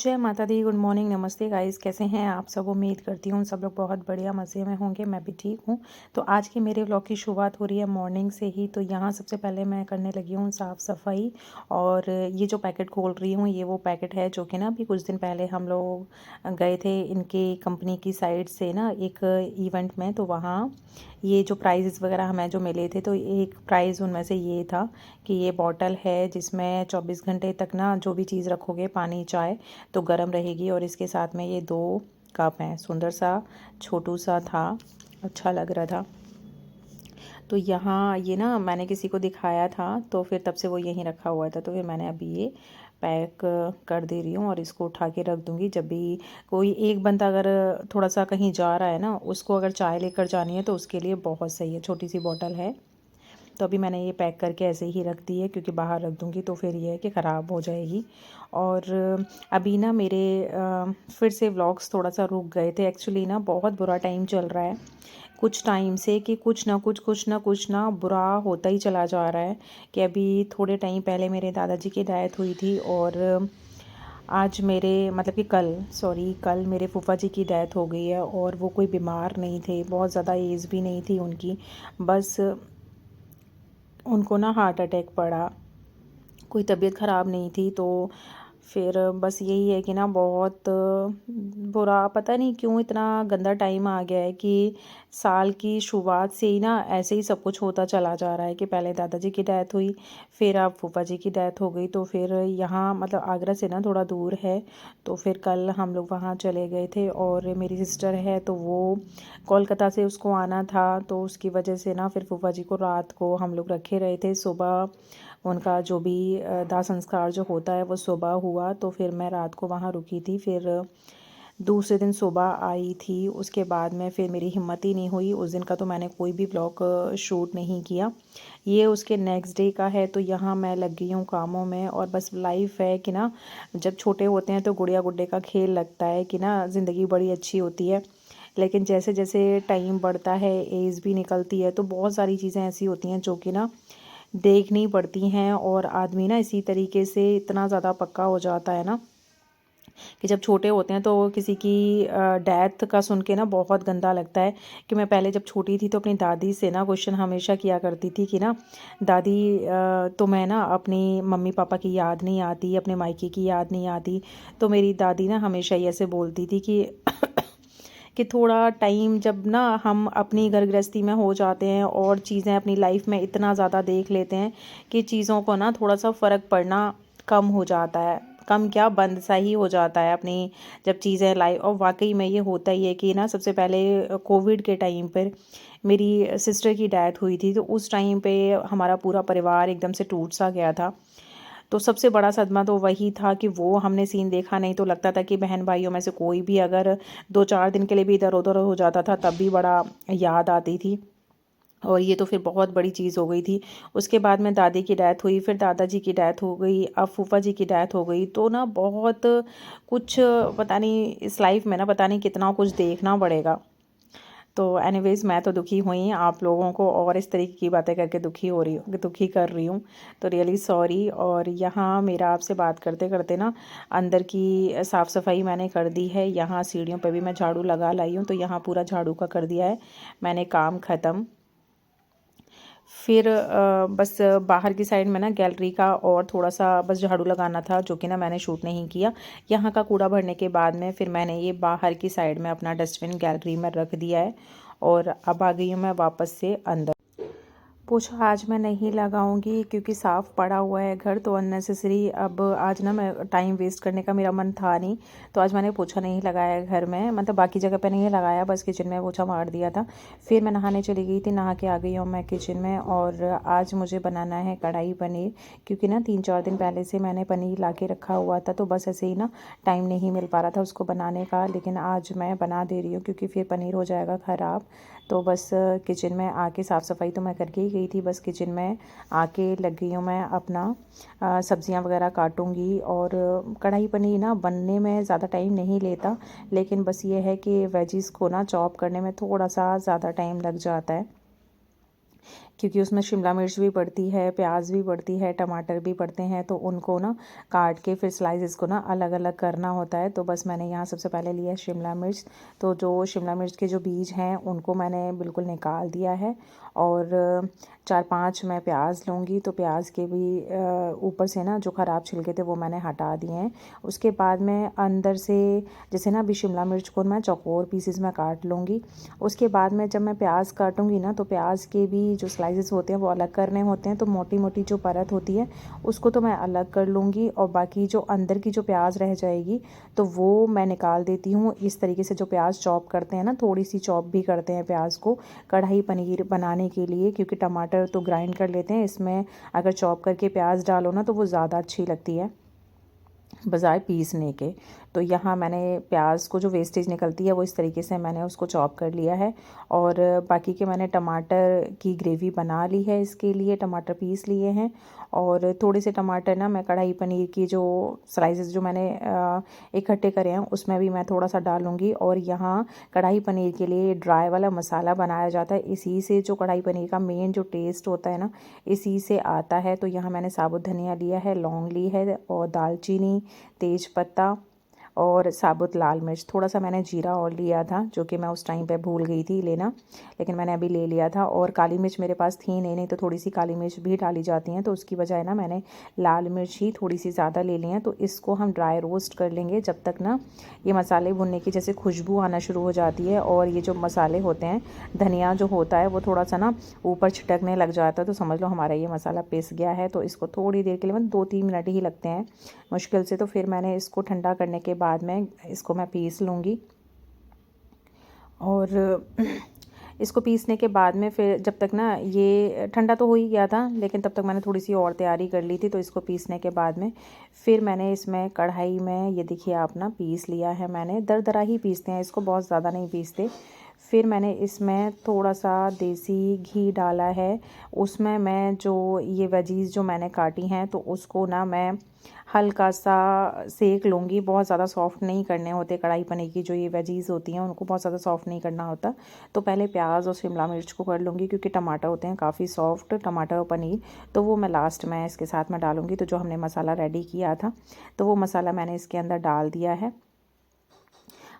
जय माता दी। Good morning, नमस्ते गाइस। कैसे हैं आप सब? उम्मीद करती हूँ सब लोग बहुत बढ़िया मज़े में होंगे। मैं भी ठीक हूँ। तो आज की मेरे व्लॉग की शुरुआत हो रही है मॉर्निंग से ही। तो यहाँ सबसे पहले मैं करने लगी हूँ साफ़ सफाई। और ये जो पैकेट खोल रही हूँ ये वो पैकेट है जो कि ना अभी कुछ दिन पहले हम लोग गए थे इनके कंपनी की साइड से ना एक इवेंट में। तो वहाँ ये जो प्राइज़ वगैरह हमें जो मिले थे तो एक प्राइज़ उनमें से ये था कि ये बॉटल है जिसमें 24 घंटे तक ना जो भी चीज़ रखोगे, पानी चाय, तो गर्म रहेगी। और इसके साथ में ये 2 कप हैं। सुंदर सा छोटू सा था, अच्छा लग रहा था। तो यहाँ ये ना मैंने किसी को दिखाया था तो फिर तब से वो यहीं रखा हुआ था। तो फिर मैंने अभी ये पैक कर दे रही हूँ और इसको उठा के रख दूँगी। जब भी कोई एक बंदा अगर थोड़ा सा कहीं जा रहा है ना, उसको अगर चाय लेकर जानी है तो उसके लिए बहुत सही है। छोटी सी बॉटल है। तो अभी मैंने ये पैक करके ऐसे ही रख दी है क्योंकि बाहर रख दूँगी तो फिर ये है कि ख़राब हो जाएगी। और अभी ना मेरे फिर से व्लॉग्स थोड़ा सा रुक गए थे। एक्चुअली ना बहुत बुरा टाइम चल रहा है कुछ टाइम से कि कुछ ना बुरा होता ही चला जा रहा है। कि अभी थोड़े टाइम पहले मेरे दादाजी की डेथ हुई थी और आज मेरे मतलब कि कल मेरे फूफा जी की डेथ हो गई है। और वो कोई बीमार नहीं थे, बहुत ज़्यादा एज भी नहीं थी उनकी, बस उनको ना हार्ट अटैक पड़ा। कोई तबीयत ख़राब नहीं थी। तो फिर बस यही है कि ना बहुत बुरा, पता नहीं क्यों इतना गंदा टाइम आ गया है कि साल की शुरुआत से ही ना ऐसे ही सब कुछ होता चला जा रहा है कि पहले दादाजी की डेथ हुई, फिर अब फूफा जी की डेथ हो गई। तो फिर यहाँ मतलब आगरा से ना थोड़ा दूर है। तो फिर कल हम लोग वहाँ चले गए थे और मेरी सिस्टर है तो वो कोलकाता से उसको आना था। तो उसकी वजह से ना फिर फूफा जी को रात को हम लोग रखे रहे थे। सुबह उनका जो भी दाह संस्कार जो होता है वो सुबह हुआ। तो फिर मैं रात को वहाँ रुकी थी, फिर दूसरे दिन सुबह आई थी। उसके बाद में फिर मेरी हिम्मत ही नहीं हुई, उस दिन का तो मैंने कोई भी ब्लॉग शूट नहीं किया। ये उसके नेक्स्ट डे का है। तो यहाँ मैं लग गई हूँ कामों में। और बस लाइफ है कि ना जब छोटे होते हैं तो गुड़िया गुड्डे का खेल लगता है कि ना ज़िंदगी बड़ी अच्छी होती है। लेकिन जैसे जैसे टाइम बढ़ता है, एज भी निकलती है, तो बहुत सारी चीज़ें ऐसी होती हैं जो कि ना देखनी पड़ती हैं। और आदमी ना इसी तरीके से इतना ज़्यादा पक्का हो जाता है ना कि जब छोटे होते हैं तो किसी की डेथ का सुन के ना बहुत गंदा लगता है। कि मैं पहले जब छोटी थी तो अपनी दादी से ना क्वेश्चन हमेशा किया करती थी कि ना दादी तो मैं ना अपनी मम्मी पापा की याद नहीं आती, अपने मायके की याद नहीं आती। तो मेरी दादी ना हमेशा ही ऐसे बोलती थी कि कि थोड़ा टाइम जब ना हम अपनी घर गृहस्थी में हो जाते हैं और चीज़ें अपनी लाइफ में इतना ज़्यादा देख लेते हैं कि चीज़ों को ना थोड़ा सा फ़र्क पड़ना कम हो जाता है। कम क्या, बंद सा ही हो जाता है अपनी जब चीज़ें लाइफ। और वाकई में ये होता ही है कि ना सबसे पहले कोविड के टाइम पर मेरी सिस्टर की डेथ हुई थी। तो उस टाइम पे हमारा पूरा परिवार एकदम से टूट सा गया था। तो सबसे बड़ा सदमा तो वही था कि वो हमने सीन देखा नहीं। तो लगता था कि बहन भाइयों में से कोई भी अगर 2-4 दिन के लिए भी इधर उधर हो जाता था तब भी बड़ा याद आती थी। और ये तो फिर बहुत बड़ी चीज़ हो गई थी। उसके बाद में दादी की डेथ हुई, फिर दादाजी की डेथ हो गई, अब फूफा जी की डेथ हो गई। तो ना बहुत कुछ, पता नहीं इस लाइफ में ना पता नहीं कितना कुछ देखना पड़ेगा। तो एनीवेज़ मैं तो दुखी हुई, आप लोगों को और इस तरीके की बातें करके दुखी कर रही हूँ। तो रियली सॉरी। और यहाँ मेरा आपसे बात करते करते ना अंदर की साफ़ सफाई मैंने कर दी है। यहाँ सीढ़ियों पे भी मैं झाड़ू लगा लाई हूँ। तो यहाँ पूरा झाड़ू का कर दिया है मैंने काम ख़त्म। फिर बस बाहर की साइड में ना गैलरी का और थोड़ा सा बस झाड़ू लगाना था जो कि ना मैंने शूट नहीं किया। यहाँ का कूड़ा भरने के बाद में फिर मैंने ये बाहर की साइड में अपना डस्टबिन गैलरी में रख दिया है। और अब आ गई हूँ मैं वापस से अंदर। पोछा आज मैं नहीं लगाऊंगी क्योंकि साफ़ पड़ा हुआ है घर, तो अननेसेसरी अब आज ना मैं टाइम वेस्ट करने का मेरा मन था नहीं। तो आज मैंने पोछा नहीं लगाया घर में, मतलब बाकी जगह पे नहीं लगाया, बस किचन में पोछा मार दिया था। फिर मैं नहाने चली गई थी, नहा के आ गई हूँ मैं किचन में। और आज मुझे बनाना है कढ़ाई पनीर क्योंकि ना 3-4 दिन पहले से मैंने पनीर ला के रखा हुआ था। तो बस ऐसे ही ना टाइम नहीं मिल पा रहा था उसको बनाने का, लेकिन आज मैं बना दे रही हूँ क्योंकि फिर पनीर हो जाएगा ख़राब। तो बस किचन में आके साफ़ सफाई तो मैं करके ही गई थी, बस किचन में आके लग गई हूँ मैं अपना सब्जियां वगैरह काटूंगी। और कढ़ाई पनीर ना बनने में ज़्यादा टाइम नहीं लेता, लेकिन बस ये है कि वेजिस को ना चॉप करने में थोड़ा सा ज़्यादा टाइम लग जाता है। क्योंकि उसमें शिमला मिर्च भी पड़ती है, प्याज भी पड़ती है, टमाटर भी पड़ते हैं, तो उनको ना काट के फिर स्लाइसेस को ना अलग अलग करना होता है। तो बस मैंने यहाँ सबसे पहले लिया शिमला मिर्च। तो जो शिमला मिर्च के जो बीज हैं उनको मैंने बिल्कुल निकाल दिया है। और 4-5 मैं प्याज लूँगी, तो प्याज के भी ऊपर से ना जो ख़राब छिलके थे वो मैंने हटा दिए हैं। उसके बाद मैं अंदर से जैसे ना अभी शिमला मिर्च को मैं चौकोर पीसेस में काट लूँगी। उसके बाद में जब मैं प्याज काटूँगी ना, तो प्याज के भी जो स्लाइसेस होते हैं वो अलग करने होते हैं। तो मोटी मोटी जो परत होती है उसको तो मैं अलग कर लूँगी, और बाकी जो अंदर की जो प्याज रह जाएगी तो वो मैं निकाल देती हूँ। इस तरीके से जो प्याज चॉप करते हैं ना, थोड़ी सी चॉप भी करते हैं प्याज को कढ़ाई पनीर बनाने के लिए, क्योंकि टमाटर तो ग्राइंड कर लेते हैं, इसमें अगर चॉप करके प्याज डालो ना तो वो ज़्यादा अच्छी लगती है बजाय पीसने के। तो यहाँ मैंने प्याज को जो वेस्टेज निकलती है वो इस तरीके से मैंने उसको चॉप कर लिया है। और बाकी के मैंने टमाटर की ग्रेवी बना ली है, इसके लिए टमाटर पीस लिए हैं। और थोड़े से टमाटर ना मैं कढ़ाई पनीर की जो स्लाइसेस जो मैंने इकट्ठे करे हैं उसमें भी मैं थोड़ा सा डालूँगी। और यहाँ कढ़ाई पनीर के लिए ड्राई वाला मसाला बनाया जाता है, इसी से जो कढ़ाई पनीर का मेन जो टेस्ट होता है ना इसी से आता है। तो यहाँ मैंने साबुत धनिया लिया है, लौंग ली है, और दालचीनी, तेज पत्ता और साबुत लाल मिर्च, थोड़ा सा मैंने जीरा और लिया था जो कि मैं उस टाइम पे भूल गई थी लेना, लेकिन मैंने अभी ले लिया था। और काली मिर्च मेरे पास थी नहीं तो थोड़ी सी काली मिर्च भी डाली जाती हैं, तो उसकी बजाय ना मैंने लाल मिर्च ही थोड़ी सी ज़्यादा ले ली है। तो इसको हम ड्राई रोस्ट कर लेंगे जब तक ना ये मसाले भुनने की जैसे खुशबू आना शुरू हो जाती है। और ये जो मसाले होते हैं, धनिया जो होता है वो थोड़ा सा ना ऊपर छिटकने लग जाता है, तो समझ लो हमारा ये मसाला पिस गया है। तो इसको थोड़ी देर के लिए मतलब 2-3 मिनट ही लगते हैं मुश्किल से। तो फिर मैंने इसको ठंडा करने के बाद में इसको मैं पीस लूँगी। और इसको पीसने के बाद में फिर जब तक ना ये ठंडा तो हो ही गया था, लेकिन तब तक मैंने थोड़ी सी और तैयारी कर ली थी। तो इसको पीसने के बाद में फिर मैंने इसमें कढ़ाई में ये देखिए आप ना पीस लिया है मैंने, दरदरा ही पीसते हैं इसको, बहुत ज़्यादा नहीं पीसते। फिर मैंने इसमें थोड़ा सा देसी घी डाला है, उसमें मैं जो ये वेजीज़ जो मैंने काटी हैं तो उसको ना मैं हल्का सा सेक लूँगी। बहुत ज़्यादा सॉफ़्ट नहीं करने होते कढ़ाई पनीर की, जो ये वेजीज़ होती हैं उनको बहुत ज़्यादा सॉफ़्ट नहीं करना होता। तो पहले प्याज और शिमला मिर्च को कर लूँगी, क्योंकि टमाटर होते हैं काफ़ी सॉफ्ट, टमाटर और पनीर, तो वो मैं लास्ट में इसके साथ में डालूँगी। तो जो हमने मसाला रेडी किया था तो वो मसाला मैंने इसके अंदर डाल दिया है।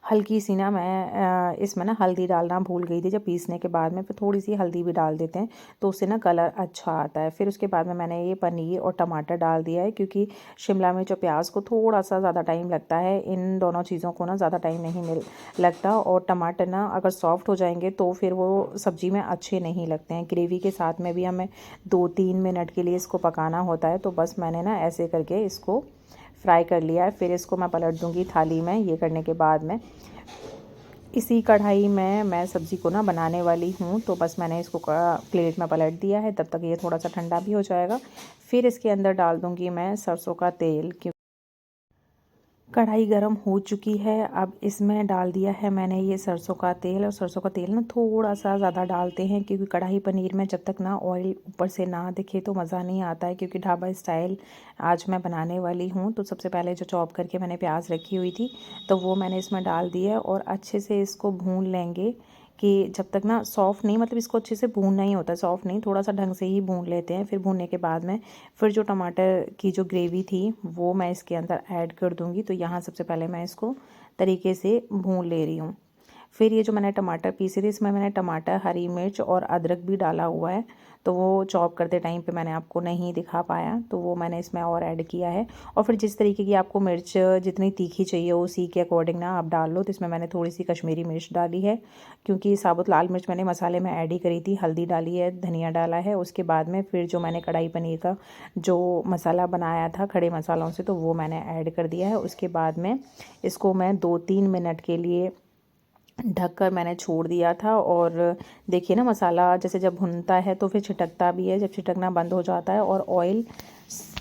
हल्की सी ना मैं इसमें ना हल्दी डालना भूल गई थी, जब पीसने के बाद में फिर थोड़ी सी हल्दी भी डाल देते हैं तो उससे ना कलर अच्छा आता है। फिर उसके बाद में मैंने ये पनीर और टमाटर डाल दिया है, क्योंकि शिमला मिर्च और प्याज को थोड़ा सा ज़्यादा टाइम लगता है, इन दोनों चीज़ों को ना ज़्यादा टाइम नहीं लगता। और टमाटर ना अगर सॉफ्ट हो जाएंगे तो फिर वो सब्ज़ी में अच्छे नहीं लगते हैं। ग्रेवी के साथ में भी हमें 2-3 मिनट के लिए इसको पकाना होता है। तो बस मैंने ना ऐसे करके इसको फ्राई कर लिया है। फिर इसको मैं पलट दूंगी थाली में। ये करने के बाद में इसी कढ़ाई में मैं सब्ज़ी को ना बनाने वाली हूँ, तो बस मैंने इसको प्लेट में पलट दिया है। तब तक ये थोड़ा सा ठंडा भी हो जाएगा। फिर इसके अंदर डाल दूँगी मैं सरसों का तेल। कढ़ाई गरम हो चुकी है, अब इसमें डाल दिया है मैंने ये सरसों का तेल। और सरसों का तेल ना थोड़ा सा ज़्यादा डालते हैं, क्योंकि कढ़ाई पनीर में जब तक ना ऑयल ऊपर से ना दिखे तो मज़ा नहीं आता है। क्योंकि ढाबा स्टाइल आज मैं बनाने वाली हूँ। तो सबसे पहले जो चॉप करके मैंने प्याज रखी हुई थी तो वो मैंने इसमें डाल दिया, और अच्छे से इसको भून लेंगे कि जब तक ना सॉफ़्ट नहीं, मतलब इसको अच्छे से भूनना ही होता है, सॉफ़्ट नहीं, थोड़ा सा ढंग से ही भून लेते हैं। फिर भूनने के बाद में फिर जो टमाटर की जो ग्रेवी थी वो मैं इसके अंदर ऐड कर दूंगी। तो यहाँ सबसे पहले मैं इसको तरीके से भून ले रही हूँ। फिर ये जो मैंने टमाटर पीसे थे इसमें मैंने टमाटर, हरी मिर्च और अदरक भी डाला हुआ है। तो वो चॉप करते टाइम पे मैंने आपको नहीं दिखा पाया, तो वो मैंने इसमें और ऐड किया है। और फिर जिस तरीके की आपको मिर्च जितनी तीखी चाहिए उसी के अकॉर्डिंग ना आप डाल लो। तो इसमें मैंने थोड़ी सी कश्मीरी मिर्च डाली है, क्योंकि साबुत लाल मिर्च मैंने मसाले में ऐड ही करी थी। हल्दी डाली है, धनिया डाला है। उसके बाद में फिर जो मैंने कढ़ाई पनीर का जो मसाला बनाया था खड़े मसालों से, तो वो मैंने ऐड कर दिया है। उसके बाद में इसको मैं 2-3 मिनट के लिए ढककर मैंने छोड़ दिया था। और देखिए ना मसाला जैसे जब भुनता है तो फिर छिटकता भी है, जब छिटकना बंद हो जाता है और ऑयल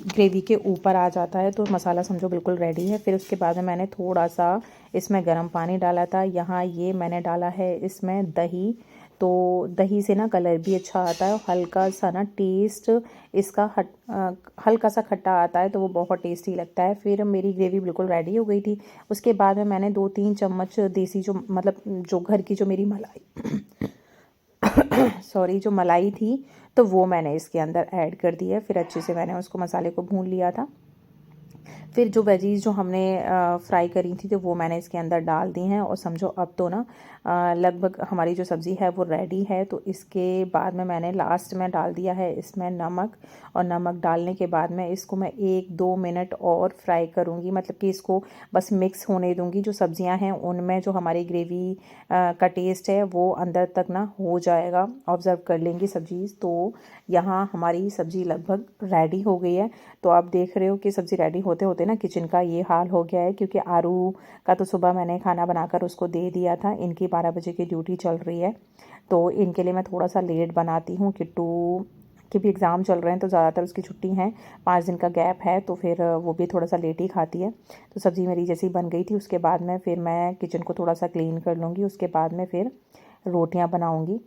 ग्रेवी के ऊपर आ जाता है तो मसाला समझो बिल्कुल रेडी है। फिर उसके बाद में मैंने थोड़ा सा इसमें गर्म पानी डाला था। यहाँ ये मैंने डाला है इसमें दही, तो दही से ना कलर भी अच्छा आता है और हल्का सा ना टेस्ट इसका हल्का सा खट्टा आता है, तो वो बहुत टेस्टी लगता है। फिर मेरी ग्रेवी बिल्कुल रेडी हो गई थी। उसके बाद में मैंने 2-3 चम्मच देसी जो मतलब जो घर की जो मेरी मलाई सॉरी जो मलाई थी तो वो मैंने इसके अंदर ऐड कर दी है। फिर अच्छे से मैंने उसको मसाले को भून लिया था। फिर जो वेजीज़ जो हमने फ्राई करी थी तो वो मैंने इसके अंदर डाल दी हैं और समझो अब तो ना लगभग हमारी जो सब्ज़ी है वो रेडी है। तो इसके बाद में मैंने लास्ट में डाल दिया है इसमें नमक, और नमक डालने के बाद में इसको मैं 1-2 मिनट और फ्राई करूँगी, मतलब कि इसको बस मिक्स होने दूँगी। जो सब्ज़ियाँ हैं उनमें जो हमारी ग्रेवी का टेस्ट है वो अंदर तक ना हो जाएगा, ऑब्ज़र्व कर लेंगी सब्ज़ी। तो यहाँ हमारी सब्ज़ी लगभग रेडी हो गई है। तो आप देख रहे हो कि सब्ज़ी रेडी होते होते ना किचन का ये हाल हो गया है, क्योंकि आरू का तो सुबह मैंने खाना बनाकर उसको दे दिया था। इनकी 12 बजे की ड्यूटी चल रही है, तो इनके लिए मैं थोड़ा सा लेट बनाती हूँ। किट्टू के भी एग्ज़ाम चल रहे हैं तो ज़्यादातर उसकी छुट्टी है, 5 दिन का गैप है, तो फिर वो भी थोड़ा सा लेट ही खाती है। तो सब्ज़ी मेरी जैसी बन गई थी उसके बाद में फिर मैं किचन को थोड़ा सा क्लीन कर लूँगी। उसके बाद में फिर रोटियाँ बनाऊँगी,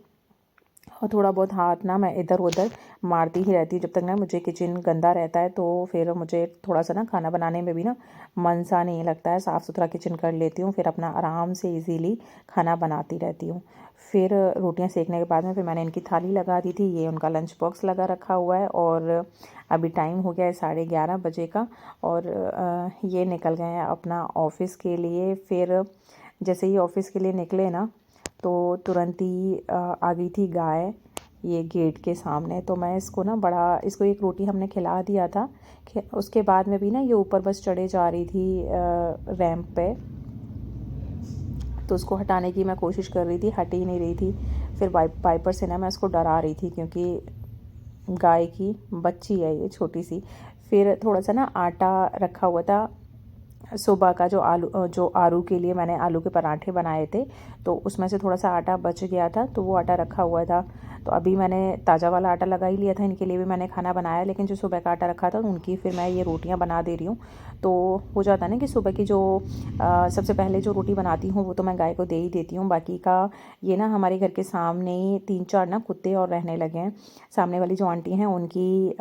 और थोड़ा बहुत हाथ ना मैं इधर उधर मारती ही रहती हूँ जब तक ना मुझे किचन गंदा रहता है। तो फिर मुझे थोड़ा सा ना खाना बनाने में भी ना मन सा नहीं लगता है। साफ़ सुथरा किचन कर लेती हूँ, फिर अपना आराम से इजीली खाना बनाती रहती हूँ। फिर रोटियां सेकने के बाद में फिर मैंने इनकी थाली लगा दी थी। ये उनका लंच बॉक्स लगा रखा हुआ है, और अभी टाइम हो गया है 11:30 बजे का, और ये निकल गए हैं अपना ऑफ़िस के लिए। फिर जैसे ही ऑफ़िस के लिए निकले ना तो तुरंत ही आ गई थी गाय ये गेट के सामने। तो मैं इसको ना इसको एक रोटी हमने खिला दिया था। उसके बाद में भी ना ये ऊपर बस चढ़े जा रही थी रैंप पे, तो उसको हटाने की मैं कोशिश कर रही थी, हट ही नहीं रही थी। फिर वाइपर से ना मैं उसको डरा रही थी, क्योंकि गाय की बच्ची है ये छोटी सी। फिर थोड़ा सा ना आटा रखा हुआ था सुबह का, जो आरू के लिए मैंने आलू के पराठे बनाए थे, तो उसमें से थोड़ा सा आटा बच गया था, तो वो आटा रखा हुआ था। तो अभी मैंने ताज़ा वाला आटा लगा ही लिया था, इनके लिए भी मैंने खाना बनाया, लेकिन जो सुबह का आटा रखा था उनकी फिर मैं ये रोटियां बना दे रही हूँ। तो हो जाता है ना कि सुबह की जो सबसे पहले जो रोटी बनाती हूँ वो तो मैं गाय को दे ही देती हूँ। बाकी का ये ना हमारे घर के सामने 3-4 ना कुत्ते और रहने लगे हैं। सामने वाली जो आंटी हैं उनकी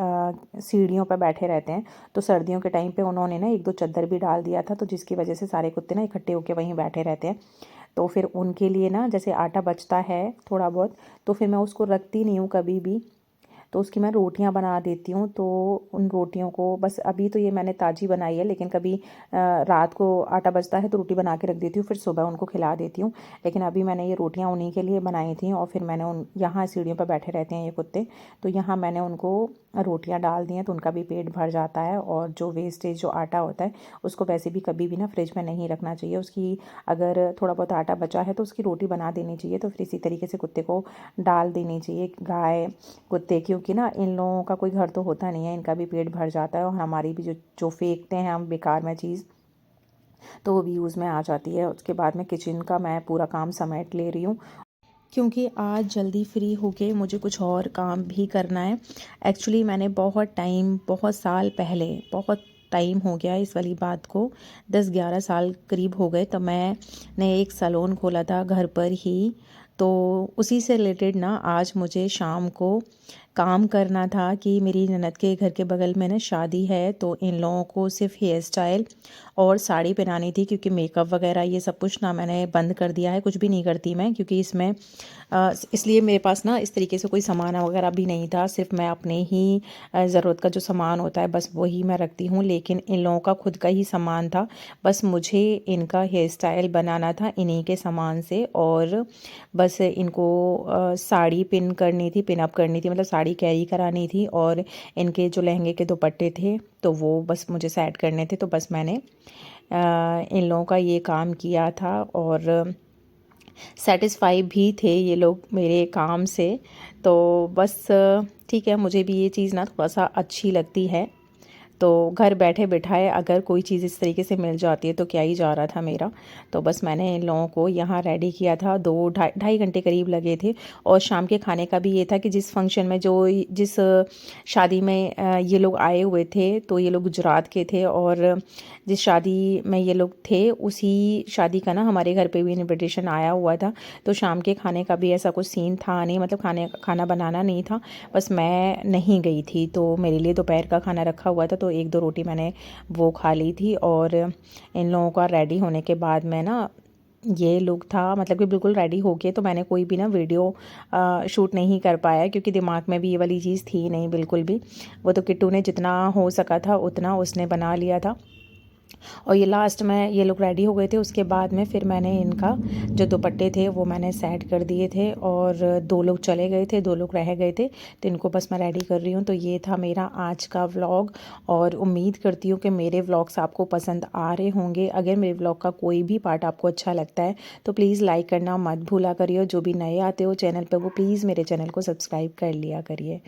सीढ़ियों पर बैठे रहते हैं, तो सर्दियों के टाइम पे उन्होंने ना 1-2 चद्दर भी डाल दिया था, तो जिसकी वजह से सारे कुत्ते ना इकट्ठे होकर वहीं बैठे रहते हैं। तो फिर उनके लिए ना जैसे आटा बचता है थोड़ा बहुत, तो फिर मैं उसको रखती नहीं हूँ कभी भी, तो उसकी मैं रोटियां बना देती हूँ। तो उन रोटियों को बस अभी तो ये मैंने ताज़ी बनाई है, लेकिन कभी रात को आटा बचता है तो रोटी बना के रख देती हूँ, फिर सुबह उनको खिला देती हूँ। लेकिन अभी मैंने ये रोटियां उन्हीं के लिए बनाई थी, और फिर मैंने यहाँ सीढ़ियों पर बैठे रहते हैं ये कुत्ते, तो यहाँ मैंने उनको रोटियां डाल दी हैं, तो उनका भी पेट भर जाता है। और जो वेस्टेज जो आटा होता है उसको वैसे भी कभी भी ना फ्रिज में नहीं रखना चाहिए। उसकी अगर थोड़ा बहुत आटा बचा है तो उसकी रोटी बना देनी चाहिए, तो फिर इसी तरीके से कुत्ते को डाल देनी चाहिए। गाय कुत्ते, क्योंकि ना इन लोगों का कोई घर तो होता नहीं है, इनका भी पेट भर जाता है, और हमारी भी जो जो फेंकते हैं हम बेकार में चीज़, तो वो भी यूज़ में आ जाती है। उसके बाद में किचन का मैं पूरा काम समेट ले रही हूँ, क्योंकि आज जल्दी फ्री होके मुझे कुछ और काम भी करना है। एक्चुअली मैंने बहुत साल पहले, बहुत टाइम हो गया इस वाली बात को, 10-11 साल करीब हो गए, तब मैंने एक सैलून खोला था घर पर ही। तो उसी से रिलेटेड ना आज मुझे शाम को काम करना था कि मेरी ननद के घर के बगल में ना शादी है, तो इन लोगों को सिर्फ हेयर स्टाइल और साड़ी पहनानी थी, क्योंकि मेकअप वगैरह ये सब कुछ ना मैंने बंद कर दिया है, कुछ भी नहीं करती मैं, क्योंकि इसमें इसलिए मेरे पास ना इस तरीके से कोई सामान वगैरह भी नहीं था। सिर्फ मैं अपने ही ज़रूरत का जो सामान होता है बस वही मैं रखती हूँ, लेकिन इन लोगों का खुद का ही सामान था। बस मुझे इनका हेयर स्टाइल बनाना था इन्हीं के सामान से, और बस इनको साड़ी पिन करनी थी, पिन अप करनी थी, मतलब साड़ी कैरी करानी थी, और इनके जो लहंगे के दुपट्टे थे तो वो बस मुझे सेट करने थे। तो बस मैंने इन लोगों का ये काम किया था, और सेटिस्फाई भी थे ये लोग मेरे काम से। तो बस ठीक है, मुझे भी ये चीज़ ना थोड़ा सा अच्छी लगती है। तो घर बैठे बिठाए अगर कोई चीज़ इस तरीके से मिल जाती है तो क्या ही जा रहा था मेरा। तो बस मैंने इन लोगों को यहाँ रेडी किया था, 2 ढाई घंटे करीब लगे थे। और शाम के खाने का भी ये था कि जिस फंक्शन में जिस शादी में ये लोग आए हुए थे, तो ये लोग गुजरात के थे, और जिस शादी में ये लोग थे उसी शादी का ना हमारे घर पे भी इन्विटेशन आया हुआ था। तो शाम के खाने का भी ऐसा कुछ सीन था नहीं, मतलब खाना बनाना नहीं था, बस मैं नहीं गई थी, तो मेरे लिए दोपहर का खाना रखा हुआ था, तो 1-2 रोटी मैंने वो खा ली थी। और इन लोगों का रेडी होने के बाद मैं ना ये लुक था, मतलब कि बिल्कुल रेडी हो के, तो मैंने कोई भी ना वीडियो शूट नहीं कर पाया क्योंकि दिमाग में भी ये वाली चीज़ थी नहीं बिल्कुल भी। वो तो किट्टू ने जितना हो सका था उतना उसने बना लिया था। और ये लास्ट में ये लोग रेडी हो गए थे, उसके बाद में फिर मैंने इनका जो दुपट्टे थे वो मैंने सेट कर दिए थे और 2 लोग चले गए थे, 2 लोग रह गए थे, तो इनको बस मैं रेडी कर रही हूँ। तो ये था मेरा आज का व्लॉग और उम्मीद करती हूँ कि मेरे व्लॉग्स आपको पसंद आ रहे होंगे। अगर मेरे व्लॉग का कोई भी पार्ट आपको अच्छा लगता है तो प्लीज़ लाइक करना मत भूला करिए। जो भी नए आते हो चैनल पर वो प्लीज़ मेरे चैनल को सब्सक्राइब कर लिया करिए।